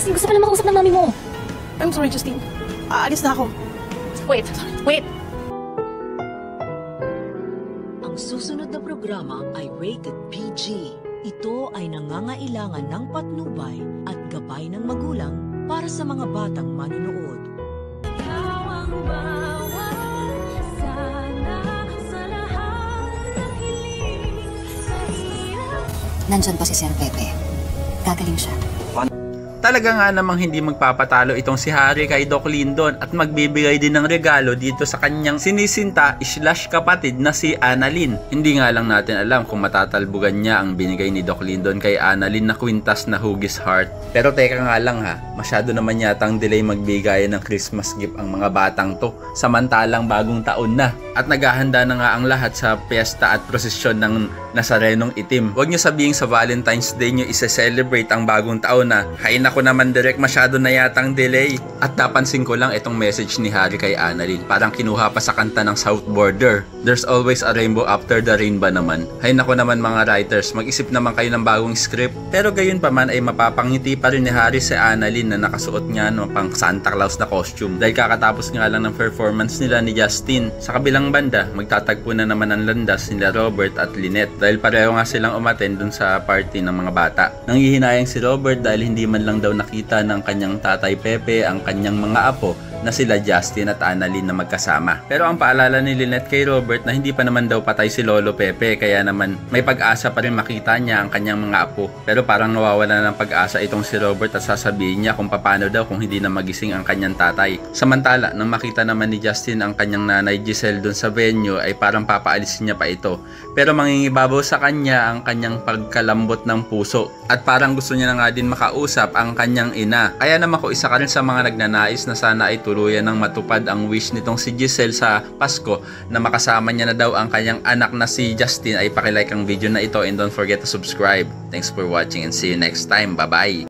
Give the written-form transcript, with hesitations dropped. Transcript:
Justin, gusto pala makausap ng mami mo. I'm sorry, Justine. Aalis na ako. Wait. Ang susunod na programa ay rated PG. Ito ay nangangailangan ng patnubay at gabay ng magulang para sa mga batang manunood. Nandyan pa si Sir Pepe. Gagaling siya. Talaga nga namang hindi magpapatalo itong si Harry kay Doc Lyndon at magbibigay din ng regalo dito sa kanyang sinisinta / kapatid na si Annalyn. Hindi nga lang natin alam kung matatalbugan niya ang binigay ni Doc Lyndon kay Annalyn na kwintas na Hugis Heart. Pero teka nga lang ha, masyado naman yatang delay magbigay ng Christmas gift ang mga batang to. Samantalang bagong taon na at naghahanda na nga ang lahat sa piyesta at prosesyon ng Nazarenong Itim. Huwag nyo sabihin sa Valentine's Day nyo isa-celebrate ang bagong taon na hay nako naman direct, masyado na yatang delay. At napansin ko lang itong message ni Harry kay Annalyn, parang kinuha pa sa kanta ng South Border. There's always a rainbow after the rain ba naman? Hay nako naman mga writers, mag-isip naman kayo ng bagong script. Pero gayon pa man ay mapapangiti pa rin ni Harry si Annalyn na nakasuot nga no, pang Santa Claus na costume dahil kakatapos nga lang ng performance nila ni Justin. Sa kabilang banda, magtatagpo na naman ang landas nila Robert at Lynette dahil pareho nga silang umattend dun sa party ng mga bata. Nanghihinayang si Robert dahil hindi man lang daw nakita ng kanyang tatay Pepe ang kanyang mga apo na sila Justin at Annalyn na magkasama. Pero ang paalala ni Lynette kay Robert na hindi pa naman daw patay si Lolo Pepe kaya naman may pag-asa pa rin makita niya ang kanyang mga apo. Pero parang nawawala ng pag-asa itong si Robert at sasabihin niya kung paano daw kung hindi na magising ang kanyang tatay. Samantala, nang makita naman ni Justin ang kanyang nanay Giselle dun sa venue ay parang papaalisin niya pa ito. Pero mangingibabaw sa kanya ang kanyang pagkalambot ng puso at parang gusto niya na nga din makausap ang kanyang ina. Kaya naman ko isa ka rin sa mga nagnanais na sana ay tuluyan ng matupad ang wish nitong si Giselle sa Pasko na makasama niya na daw ang kanyang anak na si Justin. Ay pakilike ang video na ito and don't forget to subscribe. Thanks for watching and see you next time. Bye bye!